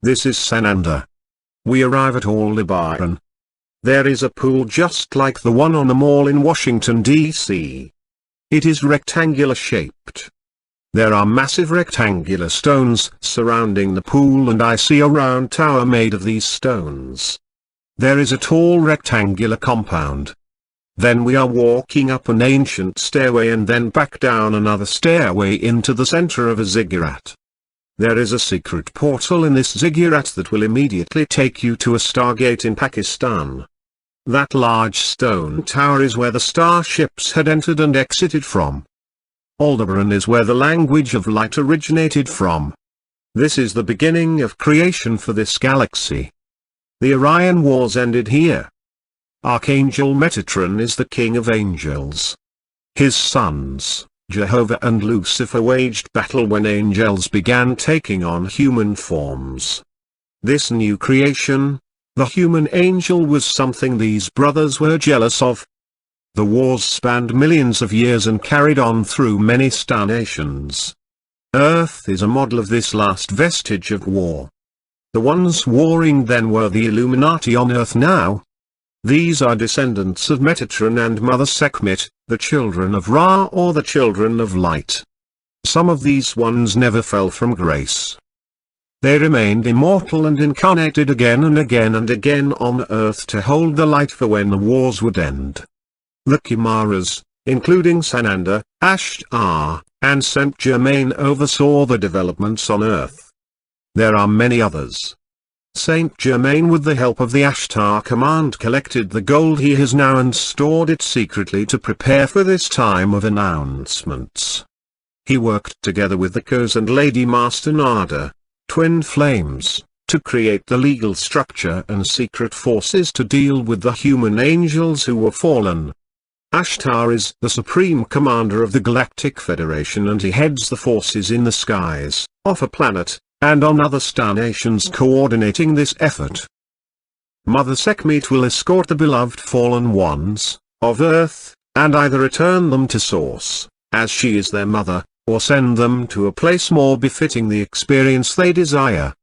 This is Sananda. We arrive at Aldebaran. There is a pool just like the one on the mall in Washington, D.C. It is rectangular shaped. There are massive rectangular stones surrounding the pool, and I see a round tower made of these stones. There is a tall rectangular compound. Then we are walking up an ancient stairway and then back down another stairway into the center of a ziggurat. There is a secret portal in this ziggurat that will immediately take you to a stargate in Pakistan. That large stone tower is where the starships had entered and exited from. Aldebaran is where the language of light originated from. This is the beginning of creation for this galaxy. The Orion Wars ended here. Archangel Metatron is the king of angels. His sons, Jehovah and Lucifer, waged battle when angels began taking on human forms. This new creation, the human angel, was something these brothers were jealous of. The wars spanned millions of years and carried on through many star nations. Earth is a model of this last vestige of war. The ones warring then were the Illuminati on Earth now. These are descendants of Metatron and Mother Sekhmet, the children of Ra or the children of light. Some of these ones never fell from grace. They remained immortal and incarnated again and again and again on Earth to hold the light for when the wars would end. The Chimaras, including Sananda, Ashtar, and Saint Germain, oversaw the developments on Earth. There are many others. Saint Germain, with the help of the Ashtar command, collected the gold he has now and stored it secretly to prepare for this time of announcements. He worked together with the Kos and Lady Master Nada, twin flames, to create the legal structure and secret forces to deal with the human angels who were fallen. Ashtar is the supreme commander of the Galactic Federation, and he heads the forces in the skies, off a planet, and on other star nations coordinating this effort. Mother Sekhmet will escort the beloved fallen ones of Earth, and either return them to Source, as she is their mother, or send them to a place more befitting the experience they desire.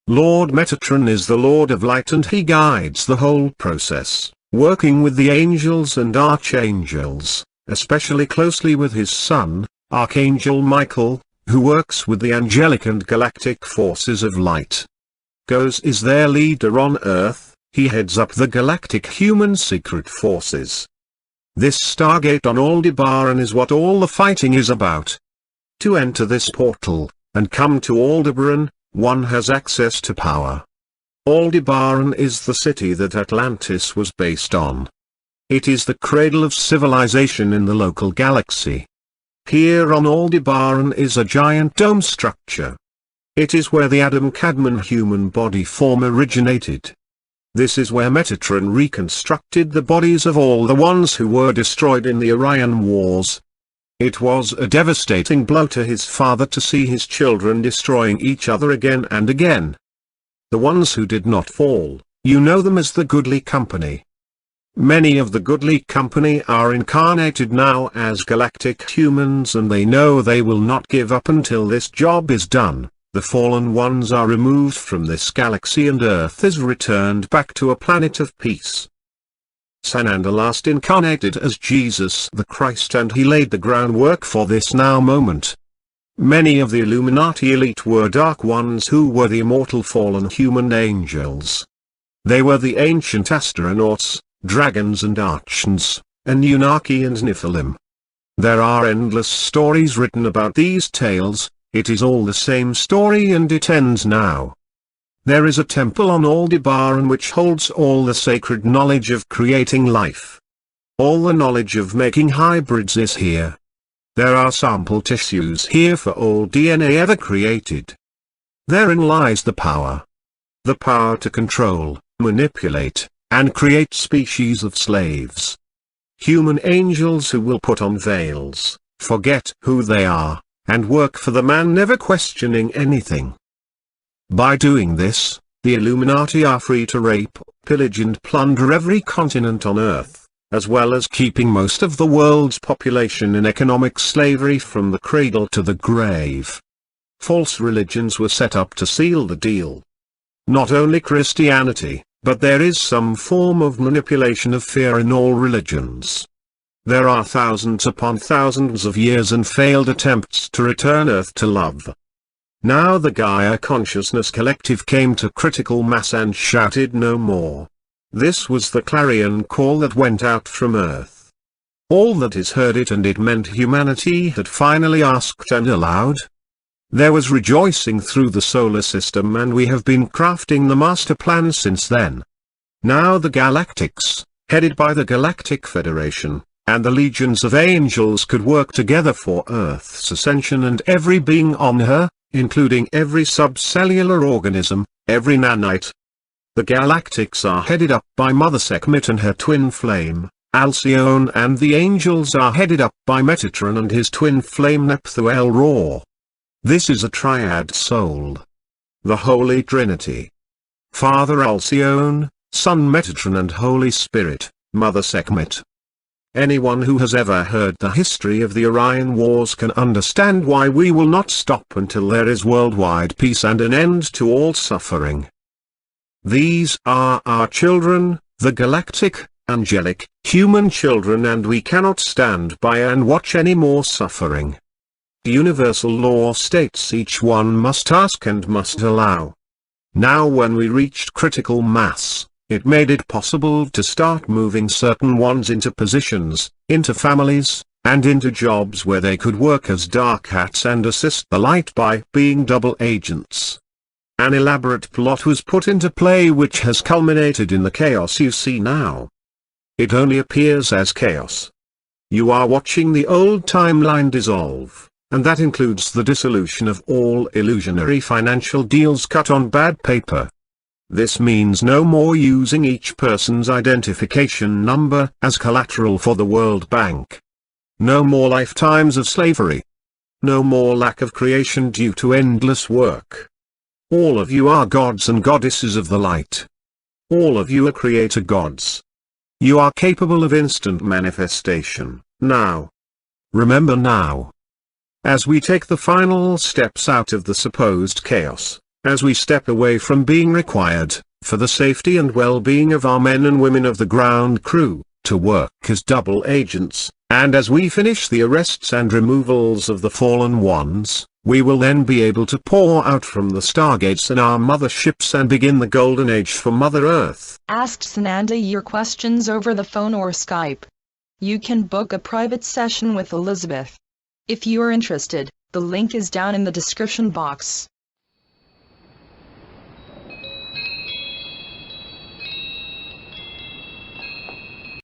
Lord Metatron is the Lord of Light, and he guides the whole process, working with the angels and archangels, especially closely with his son, Archangel Michael, who works with the angelic and galactic forces of light. Kos is their leader on Earth. He heads up the galactic human secret forces. This stargate on Aldebaran is what all the fighting is about. To enter this portal, and come to Aldebaran, one has access to power. Aldebaran is the city that Atlantis was based on. It is the cradle of civilization in the local galaxy. Here on Aldebaran is a giant dome structure. It is where the Adam-Kadmon human body form originated. This is where Metatron reconstructed the bodies of all the ones who were destroyed in the Orion Wars. It was a devastating blow to his father to see his children destroying each other again and again. The ones who did not fall, you know them as the Goodly Company. Many of the Goodly Company are incarnated now as galactic humans, and they know they will not give up until this job is done. The fallen ones are removed from this galaxy and Earth is returned back to a planet of peace. Sananda last incarnated as Jesus the Christ, and he laid the groundwork for this now moment. Many of the Illuminati elite were dark ones who were the immortal fallen human angels. They were the ancient astronauts, dragons and archons, Anunnaki and Nephilim. There are endless stories written about these tales. It is all the same story, and it ends now. There is a temple on Aldebaran which holds all the sacred knowledge of creating life. All the knowledge of making hybrids is here. There are sample tissues here for all DNA ever created. Therein lies the power. The power to control, manipulate, and create species of slaves. Human angels who will put on veils, forget who they are, and work for the man, never questioning anything. By doing this, the Illuminati are free to rape, pillage and plunder every continent on Earth, as well as keeping most of the world's population in economic slavery from the cradle to the grave. False religions were set up to seal the deal, Not only Christianity, but there is some form of manipulation of fear in all religions. There are thousands upon thousands of years and failed attempts to return Earth to love. Now the Gaia Consciousness Collective came to critical mass and shouted no more. This was the clarion call that went out from Earth. All that is heard it, and it meant humanity had finally asked and allowed. There was rejoicing through the solar system, and we have been crafting the master plan since then. Now the galactics, headed by the Galactic Federation, and the legions of angels could work together for Earth's ascension and every being on her, including every subcellular organism, every nanite. The galactics are headed up by Mother Sekhmet and her twin flame, Alcyone, and the angels are headed up by Metatron and his twin flame Nephthah-el-Ra. This is a triad soul. The Holy Trinity. Father Alcyone, Son Metatron and Holy Spirit, Mother Sekhmet. Anyone who has ever heard the history of the Orion Wars can understand why we will not stop until there is worldwide peace and an end to all suffering. These are our children, the galactic, angelic, human children, and we cannot stand by and watch any more suffering. The universal law states each one must ask and must allow. Now when we reached critical mass, it made it possible to start moving certain ones into positions, into families, and into jobs where they could work as dark hats and assist the light by being double agents. An elaborate plot was put into play which has culminated in the chaos you see now. It only appears as chaos. You are watching the old timeline dissolve, and that includes the dissolution of all illusionary financial deals cut on bad paper. This means no more using each person's identification number as collateral for the World Bank. No more lifetimes of slavery. No more lack of creation due to endless work. All of you are gods and goddesses of the light. All of you are creator gods. You are capable of instant manifestation, now. Remember now. As we take the final steps out of the supposed chaos, as we step away from being required, for the safety and well-being of our men and women of the ground crew, to work as double agents, and as we finish the arrests and removals of the fallen ones, we will then be able to pour out from the stargates in our motherships and begin the golden age for Mother Earth. Ask Sananda your questions over the phone or Skype. You can book a private session with Elizabeth. If you are interested, the link is down in the description box.